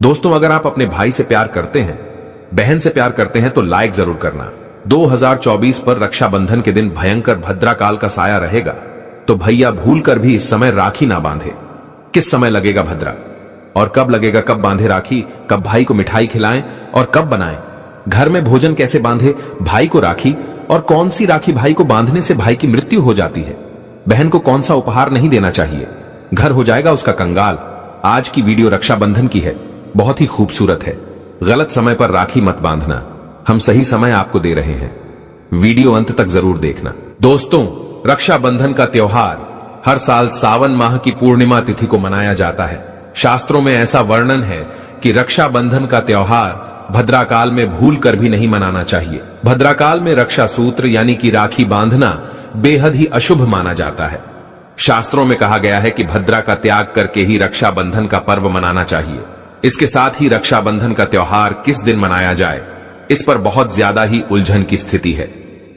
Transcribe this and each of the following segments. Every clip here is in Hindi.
दोस्तों, अगर आप अपने भाई से प्यार करते हैं, बहन से प्यार करते हैं तो लाइक जरूर करना। 2024 पर रक्षाबंधन के दिन भयंकर भद्राकाल का साया रहेगा, तो भैया भूलकर भी इस समय राखी ना बांधे। किस समय लगेगा भद्रा और कब लगेगा, कब बांधे राखी, कब भाई को मिठाई खिलाएं और कब बनाएं, घर में भोजन कैसे बांधे भाई को राखी, और कौन सी राखी भाई को बांधने से भाई की मृत्यु हो जाती है, बहन को कौन सा उपहार नहीं देना चाहिए, घर हो जाएगा उसका कंगाल। आज की वीडियो रक्षाबंधन की है, बहुत ही खूबसूरत है। गलत समय पर राखी मत बांधना, हम सही समय आपको दे रहे हैं। वीडियो अंत तक जरूर देखना। दोस्तों, रक्षाबंधन का त्योहार हर साल सावन माह की पूर्णिमा तिथि को मनाया जाता है। शास्त्रों में ऐसा वर्णन है कि रक्षाबंधन का त्योहार भद्राकाल में भूल कर भी नहीं मनाना चाहिए। भद्राकाल में रक्षा सूत्र यानी कि राखी बांधना बेहद ही अशुभ माना जाता है। शास्त्रों में कहा गया है कि भद्रा का त्याग करके ही रक्षाबंधन का पर्व मनाना चाहिए। इसके साथ ही रक्षाबंधन का त्योहार किस दिन मनाया जाए, इस पर बहुत ज्यादा ही उलझन की स्थिति है।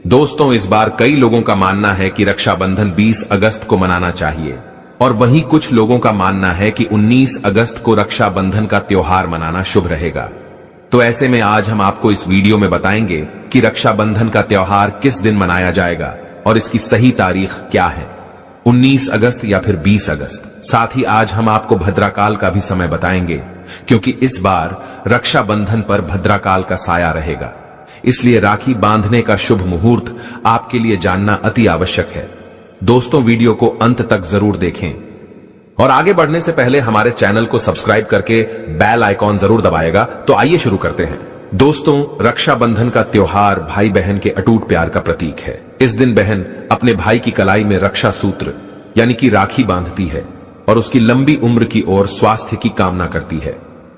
दोस्तों, इस बार कई लोगों का मानना है कि रक्षाबंधन 20 अगस्त को मनाना चाहिए, और वहीं कुछ लोगों का मानना है कि 19 अगस्त को रक्षाबंधन का त्योहार मनाना शुभ रहेगा। तो ऐसे में आज हम आपको इस वीडियो में बताएंगे कि रक्षाबंधन का त्योहार किस दिन मनाया जाएगा और इसकी सही तारीख क्या है, 19 अगस्त या फिर 20 अगस्त। साथ ही आज हम आपको भद्राकाल का भी समय बताएंगे, क्योंकि इस बार रक्षाबंधन पर भद्राकाल का साया रहेगा। इसलिए राखी बांधने का शुभ मुहूर्त आपके लिए जानना अति आवश्यक है। दोस्तों, वीडियो को अंत तक जरूर देखें, और आगे बढ़ने से पहले हमारे चैनल को सब्सक्राइब करके बेल आइकॉन जरूर दबाएगा। तो आइए शुरू करते हैं। दोस्तों, रक्षाबंधन का त्योहार भाई बहन के अटूट प्यार का प्रतीक है। इस दिन बहन अपने भाई की कलाई में रक्षा सूत्र यानी कि राखी बांधती है और उसकी लंबी उम्र की ओर स्वास्थ्य की कामना करती है,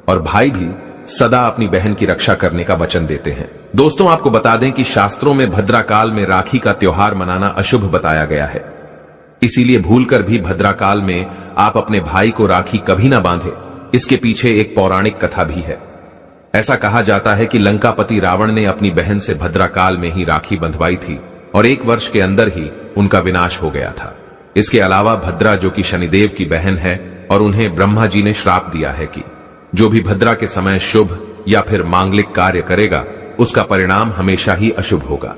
और भाई भी सदा अपनी बहन की रक्षा करने का वचन देते हैं। दोस्तों, आपको बता दें कि शास्त्रों में भद्राकाल में राखी का त्योहार मनाना अशुभ बताया गया है। इसीलिए भूलकर भी भद्राकाल में आप अपने भाई को राखी कभी ना बांधे। इसके पीछे एक पौराणिक कथा भी है। ऐसा कहा जाता है कि लंकापति रावण ने अपनी बहन से भद्राकाल में ही राखी बंधवाई थी, और 1 वर्ष के अंदर ही उनका विनाश हो गया था। इसके अलावा भद्रा, जो कि शनिदेव की बहन है, और उन्हें ब्रह्मा जी ने श्राप दिया है कि जो भी भद्रा के समय शुभ या फिर मांगलिक कार्य करेगा, उसका परिणाम हमेशा ही अशुभ होगा।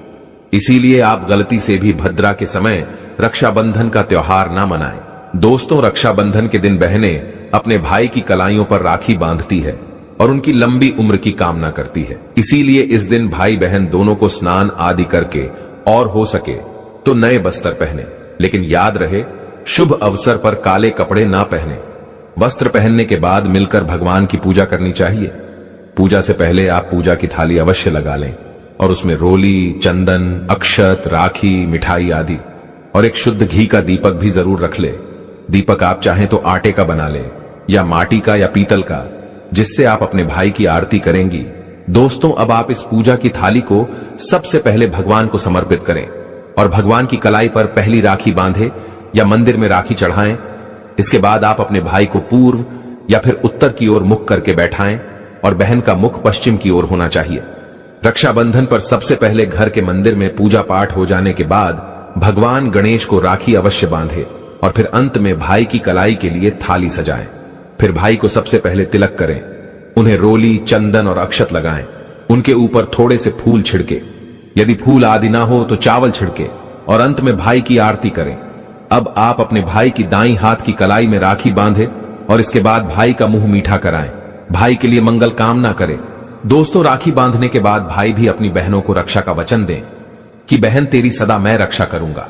इसीलिए आप गलती से भी भद्रा के समय रक्षाबंधन का त्योहार ना मनाएं। दोस्तों, रक्षाबंधन के दिन बहनें अपने भाई की कलाइयों पर राखी बांधती है और उनकी लंबी उम्र की कामना करती है। इसीलिए इस दिन भाई बहन दोनों को स्नान आदि करके, और हो सके तो नए बस्तर पहने, लेकिन याद रहे शुभ अवसर पर काले कपड़े ना पहने। वस्त्र पहनने के बाद मिलकर भगवान की पूजा करनी चाहिए। पूजा से पहले आप पूजा की थाली अवश्य लगा लें, और उसमें रोली, चंदन, अक्षत, राखी, मिठाई आदि, और एक शुद्ध घी का दीपक भी जरूर रख ले। दीपक आप चाहें तो आटे का बना ले या माटी का या पीतल का, जिससे आप अपने भाई की आरती करेंगी। दोस्तों, अब आप इस पूजा की थाली को सबसे पहले भगवान को समर्पित करें और भगवान की कलाई पर पहली राखी बांधे या मंदिर में राखी चढ़ाएं। इसके बाद आप अपने भाई को पूर्व या फिर उत्तर की ओर मुख करके बैठाएं, और बहन का मुख पश्चिम की ओर होना चाहिए। रक्षाबंधन पर सबसे पहले घर के मंदिर में पूजा पाठ हो जाने के बाद भगवान गणेश को राखी अवश्य बांधे, और फिर अंत में भाई की कलाई के लिए थाली सजाएं। फिर भाई को सबसे पहले तिलक करें, उन्हें रोली, चंदन और अक्षत लगाएं। उनके ऊपर थोड़े से फूल छिड़के, यदि फूल आदि ना हो तो चावल छिड़के, और अंत में भाई की आरती करें। अब आप अपने भाई की दाईं हाथ की कलाई में राखी बांधे, और इसके बाद भाई का मुंह मीठा कराएं, भाई के लिए मंगल कामना करें। दोस्तों, राखी बांधने के बाद भाई भी अपनी बहनों को रक्षा का वचन दें कि बहन, तेरी सदा मैं रक्षा करूंगा,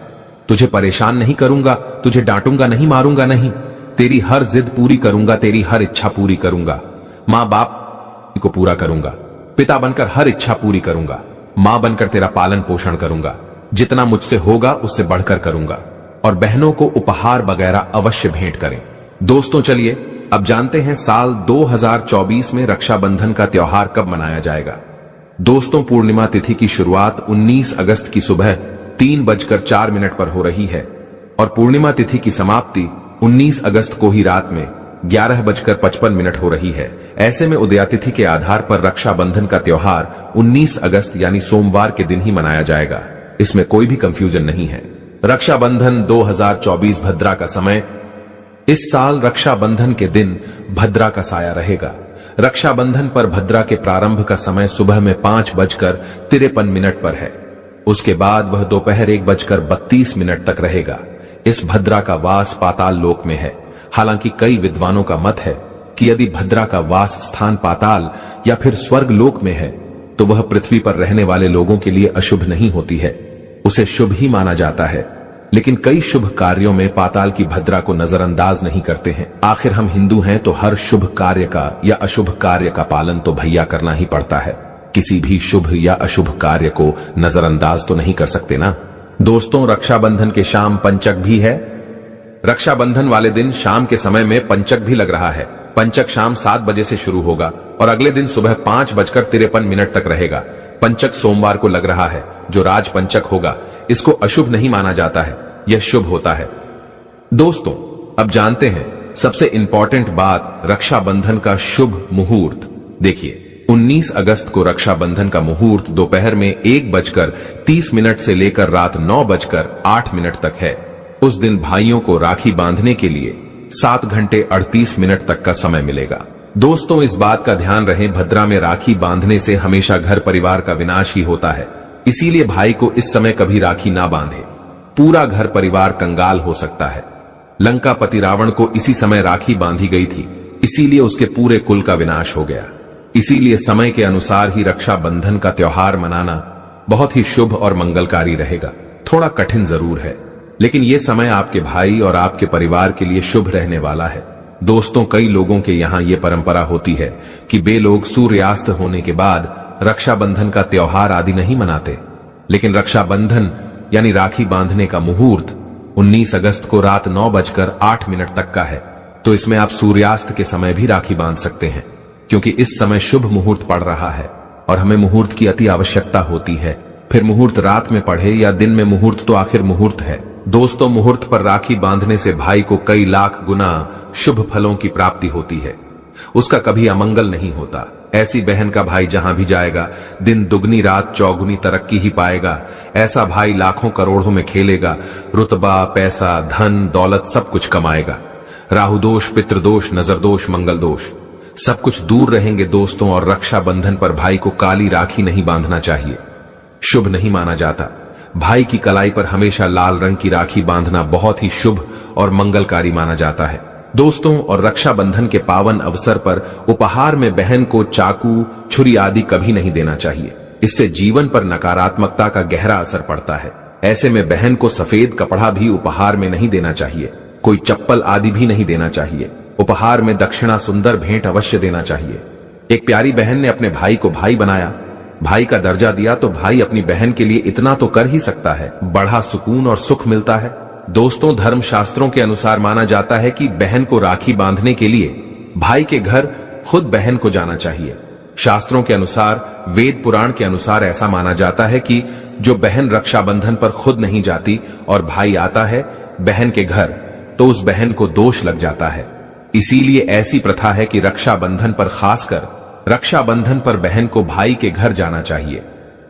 तुझे परेशान नहीं करूंगा, तुझे डांटूंगा नहीं, मारूंगा नहीं, तेरी हर जिद पूरी करूंगा, तेरी हर इच्छा पूरी करूंगा, माँ बाप को पूरा करूंगा, पिता बनकर हर इच्छा पूरी करूंगा, माँ बनकर तेरा पालन पोषण करूंगा, जितना मुझसे होगा उससे बढ़कर करूंगा, और बहनों को उपहार वगैरह अवश्य भेंट करें। दोस्तों, चलिए अब जानते हैं साल 2024 में रक्षाबंधन का त्योहार कब मनाया जाएगा। दोस्तों, पूर्णिमा तिथि की शुरुआत 19 अगस्त की सुबह 3:04 पर हो रही है, और पूर्णिमा तिथि की समाप्ति 19 अगस्त को ही रात में 11:55 हो रही है। ऐसे में उदयातिथि के आधार पर रक्षाबंधन का त्योहार 19 अगस्त यानी सोमवार के दिन ही मनाया जाएगा। इसमें कोई भी कंफ्यूजन नहीं है। रक्षाबंधन 2024 भद्रा का समय। इस साल रक्षाबंधन के दिन भद्रा का साया रहेगा। रक्षाबंधन पर भद्रा के प्रारंभ का समय सुबह में 5:53 पर है। उसके बाद वह दोपहर 1:32 तक रहेगा। इस भद्रा का वास पाताल लोक में है। हालांकि कई विद्वानों का मत है कि यदि भद्रा का वास स्थान पाताल या फिर स्वर्ग लोक में है तो वह पृथ्वी पर रहने वाले लोगों के लिए अशुभ नहीं होती है, उसे शुभ ही माना जाता है। लेकिन कई शुभ कार्यों में पाताल की भद्रा को नजरअंदाज नहीं करते हैं। आखिर हम हिंदू हैं तो हर शुभ कार्य का या अशुभ कार्य का पालन तो भैया करना ही पड़ता है। किसी भी शुभ या अशुभ कार्य को नजरअंदाज तो नहीं कर सकते ना। दोस्तों, रक्षाबंधन के शाम पंचक भी है। रक्षाबंधन वाले दिन शाम के समय में पंचक भी लग रहा है। पंचक शाम 7 बजे से शुरू होगा और अगले दिन सुबह 5:53 तक रहेगा। पंचक सोमवार को लग रहा है, जो राज पंचक होगा। इसको अशुभ नहीं माना जाता है, यह शुभ होता है। दोस्तों, अब जानते हैं सबसे इंपॉर्टेंट बात, रक्षाबंधन का शुभ मुहूर्त। देखिए, 19 अगस्त को रक्षाबंधन का मुहूर्त दोपहर में 1:30 से लेकर रात 9:08 तक है। उस दिन भाइयों को राखी बांधने के लिए 7 घंटे 38 मिनट तक का समय मिलेगा। दोस्तों, इस बात का ध्यान रहे, भद्रा में राखी बांधने से हमेशा घर परिवार का विनाश ही होता है। इसीलिए भाई को इस समय कभी राखी ना बांधे, पूरा घर परिवार कंगाल हो सकता है। लंकापति रावण को इसी समय राखी बांधी गई थी, इसीलिए उसके पूरे कुल का विनाश हो गया। इसीलिए समय के अनुसार ही रक्षाबंधन का त्योहार मनाना बहुत ही शुभ और मंगलकारी रहेगा। थोड़ा कठिन जरूर है, लेकिन ये समय आपके भाई और आपके परिवार के लिए शुभ रहने वाला है। दोस्तों, कई लोगों के यहाँ ये परंपरा होती है कि वे लोग सूर्यास्त होने के बाद रक्षाबंधन का त्योहार आदि नहीं मनाते। लेकिन रक्षाबंधन यानी राखी बांधने का मुहूर्त 19 अगस्त को रात 9:08 तक का है, तो इसमें आप सूर्यास्त के समय भी राखी बांध सकते हैं, क्योंकि इस समय शुभ मुहूर्त पड़ रहा है और हमें मुहूर्त की अति आवश्यकता होती है। फिर मुहूर्त रात में पढ़े या दिन में, मुहूर्त तो आखिर मुहूर्त है। दोस्तों, मुहूर्त पर राखी बांधने से भाई को कई लाख गुना शुभ फलों की प्राप्ति होती है, उसका कभी अमंगल नहीं होता। ऐसी बहन का भाई जहां भी जाएगा, दिन दुगनी रात चौगुनी तरक्की ही पाएगा। ऐसा भाई लाखों करोड़ों में खेलेगा, रुतबा, पैसा, धन, दौलत सब कुछ कमाएगा। राहु दोष, पितृदोष, नजर दोष, मंगल दोष सब कुछ दूर रहेंगे दोस्तों। और रक्षाबंधन पर भाई को काली राखी नहीं बांधना चाहिए, शुभ नहीं माना जाता। भाई की कलाई पर हमेशा लाल रंग की राखी बांधना बहुत ही शुभ और मंगलकारी माना जाता है दोस्तों। और रक्षाबंधन के पावन अवसर पर उपहार में बहन को चाकू, छुरी आदि कभी नहीं देना चाहिए। इससे जीवन पर नकारात्मकता का गहरा असर पड़ता है। ऐसे में बहन को सफेद कपड़ा भी उपहार में नहीं देना चाहिए, कोई चप्पल आदि भी नहीं देना चाहिए। उपहार में दक्षिणा, सुंदर भेंट अवश्य देना चाहिए। एक प्यारी बहन ने अपने भाई को भाई बनाया, भाई का दर्जा दिया, तो भाई अपनी बहन के लिए इतना तो कर ही सकता है, बड़ा सुकून और सुख मिलता है। दोस्तों, धर्म शास्त्रों के अनुसार माना जाता है कि बहन को राखी बांधने के लिए भाई के घर खुद बहन को जाना चाहिए। शास्त्रों के अनुसार, वेद पुराण के अनुसार ऐसा माना जाता है कि जो बहन रक्षाबंधन पर खुद नहीं जाती और भाई आता है बहन के घर, तो उस बहन को दोष लग जाता है। इसीलिए ऐसी प्रथा है कि रक्षाबंधन पर, खासकर रक्षाबंधन पर बहन को भाई के घर जाना चाहिए।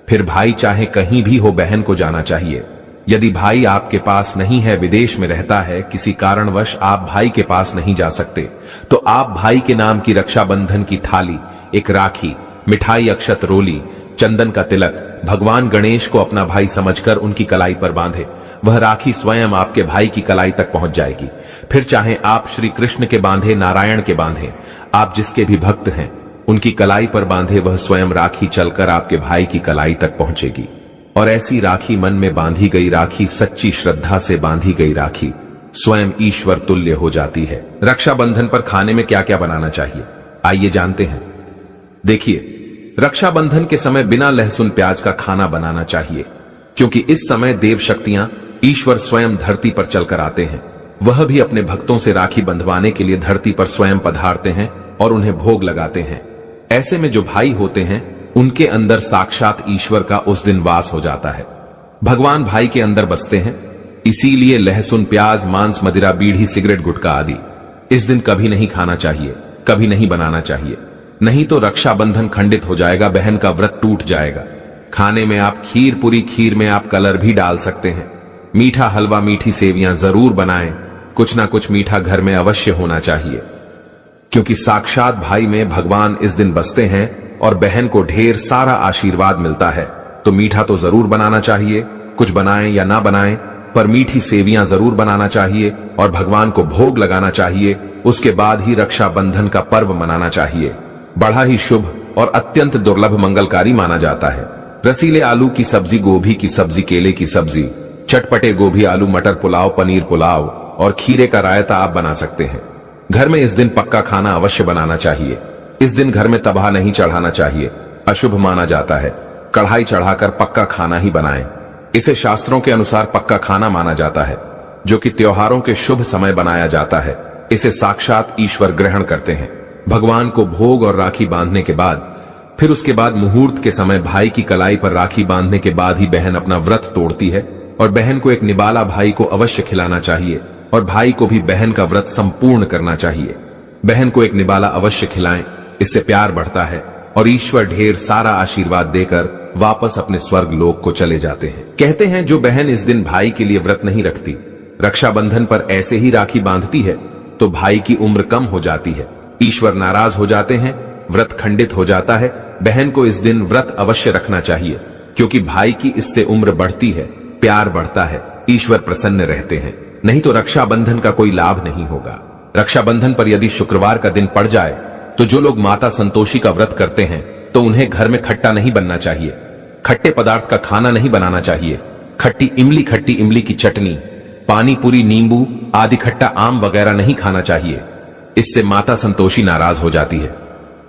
फिर भाई चाहे कहीं भी हो, बहन को जाना चाहिए। यदि भाई आपके पास नहीं है, विदेश में रहता है, किसी कारणवश आप भाई के पास नहीं जा सकते, तो आप भाई के नाम की रक्षाबंधन की थाली, एक राखी, मिठाई, अक्षत, रोली, चंदन का तिलक भगवान गणेश को अपना भाई समझकर उनकी कलाई पर बांधे। वह राखी स्वयं आपके भाई की कलाई तक पहुंच जाएगी। फिर चाहे आप श्री कृष्ण के बांधे, नारायण के बांधे, आप जिसके भी भक्त हैं उनकी कलाई पर बांधे, वह स्वयं राखी चलकर आपके भाई की कलाई तक पहुंचेगी। और ऐसी राखी, मन में बांधी गई राखी, सच्ची श्रद्धा से बांधी गई राखी स्वयं ईश्वर तुल्य हो जाती है। रक्षाबंधन पर खाने में क्या क्या बनाना चाहिए, आइए जानते हैं। देखिए, रक्षाबंधन के समय बिना लहसुन प्याज का खाना बनाना चाहिए, क्योंकि इस समय देव शक्तियां, ईश्वर स्वयं धरती पर चलकर आते हैं। वह भी अपने भक्तों से राखी बंधवाने के लिए धरती पर स्वयं पधारते हैं और उन्हें भोग लगाते हैं। ऐसे में जो भाई होते हैं उनके अंदर साक्षात ईश्वर का उस दिन वास हो जाता है। भगवान भाई के अंदर बसते हैं। इसीलिए लहसुन, प्याज, मांस, मदिरा, बीड़ी, सिगरेट, गुटखा आदि इस दिन कभी नहीं खाना चाहिए, कभी नहीं बनाना चाहिए। नहीं तो रक्षाबंधन खंडित हो जाएगा, बहन का व्रत टूट जाएगा। खाने में आप खीर पूरी, खीर में आप कलर भी डाल सकते हैं। मीठा हलवा, मीठी सेवियां जरूर बनाएं। कुछ ना कुछ मीठा घर में अवश्य होना चाहिए। क्योंकि साक्षात भाई में भगवान इस दिन बसते हैं और बहन को ढेर सारा आशीर्वाद मिलता है। तो मीठा तो जरूर बनाना चाहिए, कुछ बनाएं या ना बनाएं, पर मीठी सेवियां जरूर बनाना चाहिए और भगवान को भोग लगाना चाहिए। उसके बाद ही रक्षाबंधन का पर्व मनाना चाहिए। बड़ा ही शुभ और अत्यंत दुर्लभ मंगलकारी माना जाता है। रसीले आलू की सब्जी, गोभी की सब्जी, केले की सब्जी, चटपटे गोभी आलू मटर पुलाव, पनीर पुलाव और खीरे का रायता आप बना सकते हैं। घर में इस दिन पक्का खाना अवश्य बनाना चाहिए। इस दिन घर में तबाह नहीं चढ़ाना चाहिए, अशुभ माना जाता है। कढ़ाई चढ़ाकर पक्का खाना ही बनाएं। इसे शास्त्रों के अनुसार पक्का खाना माना जाता है, जो कि त्योहारों के शुभ समय बनाया जाता है। इसे साक्षात ईश्वर ग्रहण करते हैं। भगवान को भोग और राखी बांधने के बाद फिर उसके बाद मुहूर्त के समय भाई की कलाई पर राखी बांधने के बाद ही बहन अपना व्रत तोड़ती है और बहन को एक निबाला भाई को अवश्य खिलाना चाहिए और भाई को भी बहन का व्रत संपूर्ण करना चाहिए। बहन को एक निबाला अवश्य खिलाएं, इससे प्यार बढ़ता है और ईश्वर ढेर सारा आशीर्वाद देकर वापस अपने स्वर्ग लोक को चले जाते हैं। कहते हैं जो बहन इस दिन भाई के लिए व्रत नहीं रखती, रक्षाबंधन पर ऐसे ही राखी बांधती है, तो भाई की उम्र कम हो जाती है, ईश्वर नाराज हो जाते हैं, व्रत खंडित हो जाता है। बहन को इस दिन व्रत अवश्य रखना चाहिए, क्योंकि भाई की इससे उम्र बढ़ती है, प्यार बढ़ता है, ईश्वर प्रसन्न रहते हैं। नहीं तो रक्षाबंधन का कोई लाभ नहीं होगा। रक्षाबंधन पर यदि शुक्रवार का दिन पड़ जाए तो जो लोग माता संतोषी का व्रत करते हैं तो उन्हें घर में खट्टा नहीं बनना चाहिए, खट्टे पदार्थ का खाना नहीं बनाना चाहिए। खट्टी इमली की चटनी, पानी पूरी, नींबू आदि खट्टा आम वगैरह नहीं खाना चाहिए। इससे माता संतोषी नाराज हो जाती है।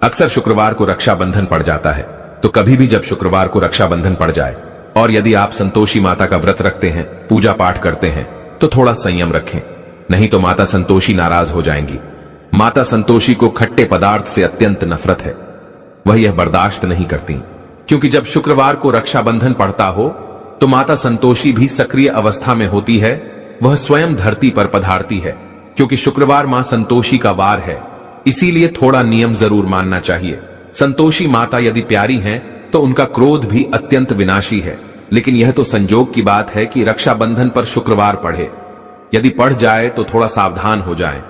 अक्सर शुक्रवार को रक्षाबंधन पड़ जाता है, तो कभी भी जब शुक्रवार को रक्षाबंधन पड़ जाए और यदि आप संतोषी माता का व्रत रखते हैं, पूजा पाठ करते हैं, तो थोड़ा संयम रखें, नहीं तो माता संतोषी नाराज हो जाएंगी। माता संतोषी को खट्टे पदार्थ से अत्यंत नफरत है, वह यह बर्दाश्त नहीं करती, क्योंकि जब शुक्रवार को रक्षाबंधन पड़ता हो तो माता संतोषी भी सक्रिय अवस्था में होती है। वह स्वयं धरती पर पधारती है, क्योंकि शुक्रवार मां संतोषी का वार है, इसीलिए थोड़ा नियम जरूर मानना चाहिए। संतोषी माता यदि प्यारी हैं, तो उनका क्रोध भी अत्यंत विनाशी है, लेकिन यह तो संजोग की बात है कि रक्षाबंधन पर शुक्रवार पढ़े। यदि पढ़ जाए तो थोड़ा सावधान हो जाएं।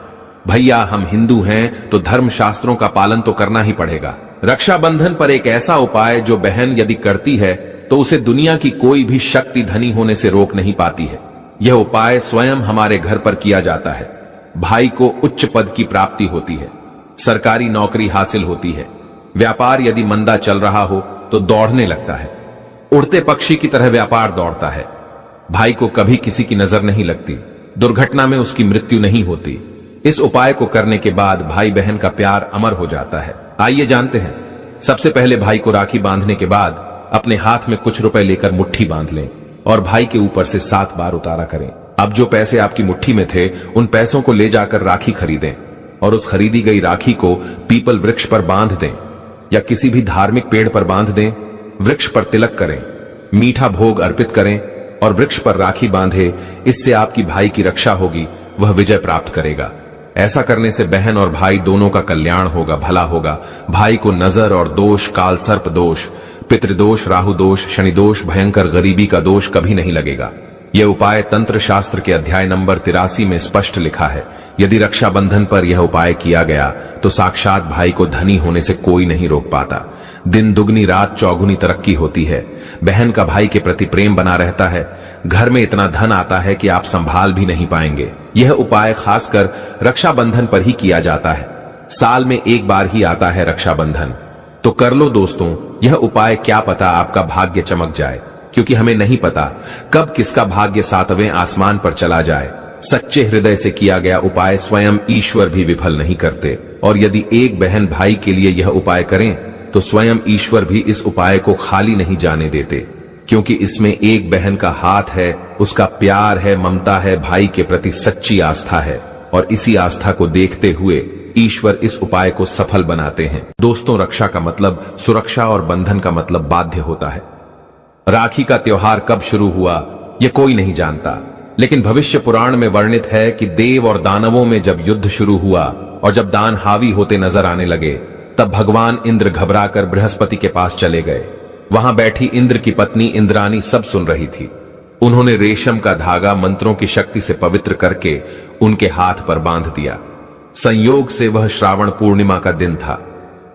भैया हम हिंदू हैं तो धर्म शास्त्रों का पालन तो करना ही पड़ेगा। रक्षाबंधन पर एक ऐसा उपाय जो बहन यदि करती है तो उसे दुनिया की कोई भी शक्ति धनी होने से रोक नहीं पाती है। यह उपाय स्वयं हमारे घर पर किया जाता है। भाई को उच्च पद की प्राप्ति होती है, सरकारी नौकरी हासिल होती है, व्यापार यदि मंदा चल रहा हो तो दौड़ने लगता है, उड़ते पक्षी की तरह व्यापार दौड़ता है। भाई को कभी किसी की नजर नहीं लगती, दुर्घटना में उसकी मृत्यु नहीं होती। इस उपाय को करने के बाद भाई बहन का प्यार अमर हो जाता है। आइए जानते हैं। सबसे पहले भाई को राखी बांधने के बाद अपने हाथ में कुछ रुपए लेकर मुट्ठी बांध लें और भाई के ऊपर से 7 बार उतारा करें। अब जो पैसे आपकी मुट्ठी में थे उन पैसों को ले जाकर राखी खरीदें और उस खरीदी गई राखी को पीपल वृक्ष पर बांध दें या किसी भी धार्मिक पेड़ पर बांध दें। वृक्ष पर तिलक करें, मीठा भोग अर्पित करें और वृक्ष पर राखी बांधे। इससे आपकी भाई की रक्षा होगी, वह विजय प्राप्त करेगा। ऐसा करने से बहन और भाई दोनों का कल्याण होगा, भला होगा। भाई को नजर और दोष, काल सर्प दोष, पितृदोष, राहु दोष, शनि दोष, भयंकर गरीबी का दोष कभी नहीं लगेगा। यह उपाय तंत्र शास्त्र के अध्याय नंबर 83 में स्पष्ट लिखा है। यदि रक्षाबंधन पर यह उपाय किया गया तो साक्षात भाई को धनी होने से कोई नहीं रोक पाता। दिन दुगनी रात चौगुनी तरक्की होती है। बहन का भाई के प्रति प्रेम बना रहता है। घर में इतना धन आता है कि आप संभाल भी नहीं पाएंगे। यह उपाय खासकर रक्षाबंधन पर ही किया जाता है। साल में एक बार ही आता है रक्षाबंधन, तो कर लो दोस्तों यह उपाय। क्या पता आपका भाग्य चमक जाए, क्योंकि हमें नहीं पता कब किसका भाग्य 7वें आसमान पर चला जाए। सच्चे हृदय से किया गया उपाय स्वयं ईश्वर भी विफल नहीं करते। और यदि एक बहन भाई के लिए यह उपाय करें तो स्वयं ईश्वर भी इस उपाय को खाली नहीं जाने देते, क्योंकि इसमें एक बहन का हाथ है, उसका प्यार है, ममता है, भाई के प्रति सच्ची आस्था है। और इसी आस्था को देखते हुए ईश्वर इस उपाय को सफल बनाते हैं। दोस्तों, रक्षा का मतलब सुरक्षा और बंधन का मतलब बाध्य होता है। राखी का त्योहार कब शुरू हुआ यह कोई नहीं जानता, लेकिन भविष्य पुराण में वर्णित है कि देव और दानवों में जब युद्ध शुरू हुआ और जब दान हावी होते नजर आने लगे, तब भगवान इंद्र घबराकर बृहस्पति के पास चले गए। वहां बैठी इंद्र की पत्नी इंद्रानी सब सुन रही थी। उन्होंने रेशम का धागा मंत्रों की शक्ति से पवित्र करके उनके हाथ पर बांध दिया। संयोग से वह श्रावण पूर्णिमा का दिन था।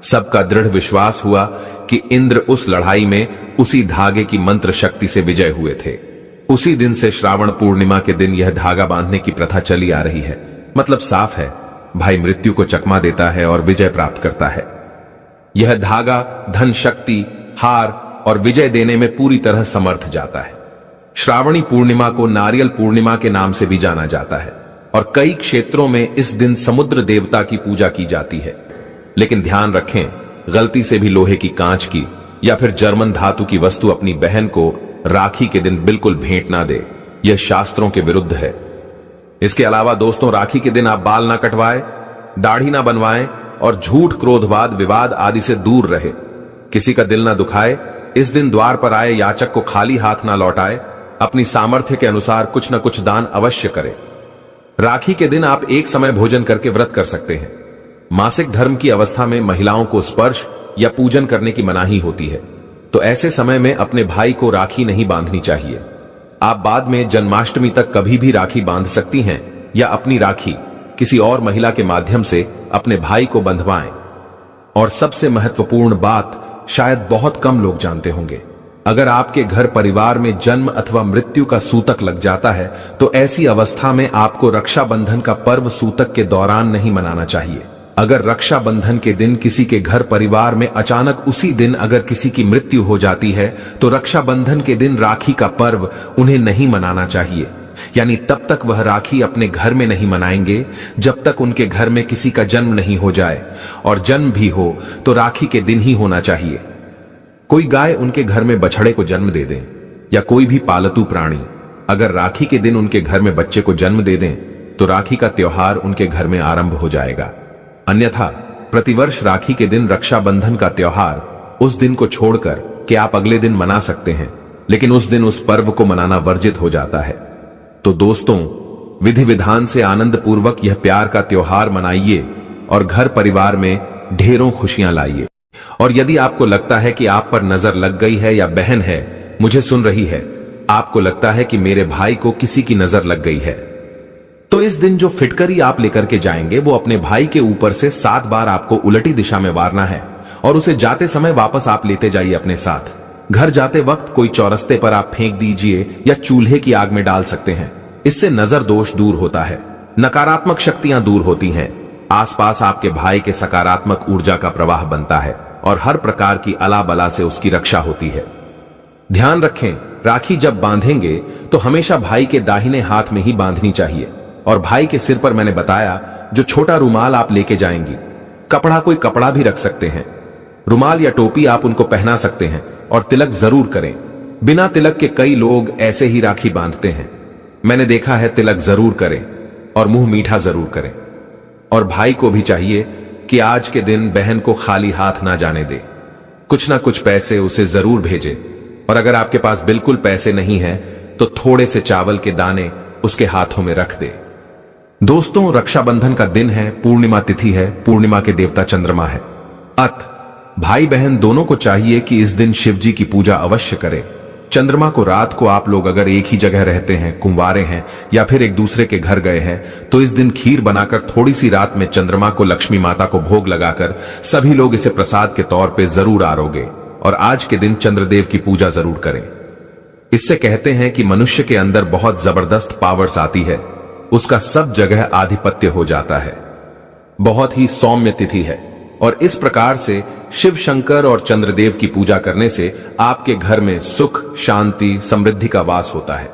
सबका दृढ़ विश्वास हुआ कि इंद्र उस लड़ाई में उसी धागे की मंत्र शक्ति से विजय हुए थे। उसी दिन से श्रावण पूर्णिमा के दिन यह धागा बांधने की प्रथा चली आ रही है। मतलब साफ है, भाई मृत्यु को चकमा देता है और विजय प्राप्त करता है। यह धागा धन शक्ति, हार और विजय देने में पूरी तरह समर्थ जाता है। श्रावणी पूर्णिमा को नारियल पूर्णिमा के नाम से भी जाना जाता है और कई क्षेत्रों में इस दिन समुद्र देवता की पूजा की जाती है। लेकिन ध्यान रखें, गलती से भी लोहे की, कांच की या फिर जर्मन धातु की वस्तु अपनी बहन को राखी के दिन बिल्कुल भेंट ना दे। यह शास्त्रों के विरुद्ध है। इसके अलावा दोस्तों, राखी के दिन आप बाल ना कटवाएं, दाढ़ी ना बनवाएं और झूठ, क्रोधवाद, विवाद आदि से दूर रहे। किसी का दिल ना दुखाए। इस दिन द्वार पर आए याचक को खाली हाथ ना लौटाए। अपनी सामर्थ्य के अनुसार कुछ न कुछ दान अवश्य करें। राखी के दिन आप एक समय भोजन करके व्रत कर सकते हैं। मासिक धर्म की अवस्था में महिलाओं को स्पर्श या पूजन करने की मनाही होती है, तो ऐसे समय में अपने भाई को राखी नहीं बांधनी चाहिए। आप बाद में जन्माष्टमी तक कभी भी राखी बांध सकती हैं या अपनी राखी किसी और महिला के माध्यम से अपने भाई को बंधवाएं। और सबसे महत्वपूर्ण बात शायद बहुत कम लोग जानते होंगे, अगर आपके घर परिवार में जन्म अथवा मृत्यु का सूतक लग जाता है तो ऐसी अवस्था में आपको रक्षाबंधन का पर्व सूतक के दौरान नहीं मनाना चाहिए। अगर रक्षाबंधन के दिन किसी के घर परिवार में अचानक उसी दिन अगर किसी की मृत्यु हो जाती है तो रक्षाबंधन के दिन राखी का पर्व उन्हें नहीं मनाना चाहिए। यानी तब तक वह राखी अपने घर में नहीं मनाएंगे जब तक उनके घर में किसी का जन्म नहीं हो जाए, और जन्म भी हो तो राखी के दिन ही होना चाहिए। कोई गाय उनके घर में बछड़े को जन्म दे दें या कोई भी पालतू प्राणी अगर राखी के दिन उनके घर में बच्चे को जन्म दे दें तो राखी का त्योहार उनके घर में आरंभ हो जाएगा। अन्यथा प्रतिवर्ष राखी के दिन रक्षाबंधन का त्योहार उस दिन को छोड़कर कि आप अगले दिन मना सकते हैं, लेकिन उस दिन उस पर्व को मनाना वर्जित हो जाता है। तो दोस्तों, विधि विधान से आनंद पूर्वक यह प्यार का त्योहार मनाइए और घर परिवार में ढेरों खुशियां लाइए। और यदि आपको लगता है कि आप पर नजर लग गई है या बहन है मुझे सुन रही है, आपको लगता है कि मेरे भाई को किसी की नजर लग गई है, तो इस दिन जो फिटकरी आप लेकर के जाएंगे वो अपने भाई के ऊपर से 7 बार आपको उलटी दिशा में वारना है और उसे जाते समय वापस आप लेते जाइए अपने साथ। घर जाते वक्त कोई चौरस्ते पर आप फेंक दीजिए या चूल्हे की आग में डाल सकते हैं। इससे नजर दोष दूर होता है, नकारात्मक शक्तियां दूर होती हैं, आसपास आपके भाई के सकारात्मक ऊर्जा का प्रवाह बनता है और हर प्रकार की अला बला से उसकी रक्षा होती है। ध्यान रखें, राखी जब बांधेंगे तो हमेशा भाई के दाहिने हाथ में ही बांधनी चाहिए और भाई के सिर पर मैंने बताया जो छोटा रुमाल आप लेके जाएंगी, कपड़ा कोई कपड़ा भी रख सकते हैं, रुमाल या टोपी आप उनको पहना सकते हैं और तिलक जरूर करें। बिना तिलक के कई लोग ऐसे ही राखी बांधते हैं, मैंने देखा है। तिलक जरूर करें और मुंह मीठा जरूर करें। और भाई को भी चाहिए कि आज के दिन बहन को खाली हाथ ना जाने दे, कुछ ना कुछ पैसे उसे जरूर भेजे। और अगर आपके पास बिल्कुल पैसे नहीं है तो थोड़े से चावल के दाने उसके हाथों में रख दे। दोस्तों, रक्षाबंधन का दिन है, पूर्णिमा तिथि है, पूर्णिमा के देवता चंद्रमा है। भाई बहन दोनों को चाहिए कि इस दिन शिव जी की पूजा अवश्य करें। चंद्रमा को रात को आप लोग अगर एक ही जगह रहते हैं, कुंवारे हैं या फिर एक दूसरे के घर गए हैं तो इस दिन खीर बनाकर थोड़ी सी रात में चंद्रमा को लक्ष्मी माता को भोग लगाकर सभी लोग इसे प्रसाद के तौर पे जरूर आरोगे और आज के दिन चंद्रदेव की पूजा जरूर करें। इससे कहते हैं कि मनुष्य के अंदर बहुत जबरदस्त पावर्स आती है, उसका सब जगह आधिपत्य हो जाता है। बहुत ही सौम्य तिथि है और इस प्रकार से शिव शंकर और चंद्रदेव की पूजा करने से आपके घर में सुख, शांति, समृद्धि का वास होता है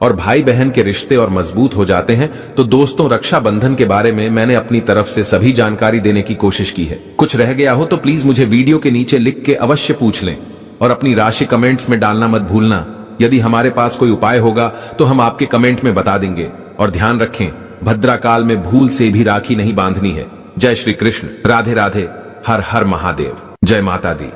और भाई बहन के रिश्ते और मजबूत हो जाते हैं। तो दोस्तों, रक्षाबंधन के बारे में मैंने अपनी तरफ से सभी जानकारी देने की कोशिश की है। कुछ रह गया हो तो प्लीज मुझे वीडियो के नीचे लिख के अवश्य पूछ लें और अपनी राशि कमेंट्स में डालना मत भूलना। यदि हमारे पास कोई उपाय होगा तो हम आपके कमेंट में बता देंगे। और ध्यान रखें, भद्रा काल में भूल से भी राखी नहीं बांधनी है। जय श्री कृष्ण, राधे राधे, हर हर महादेव, जय माता दी।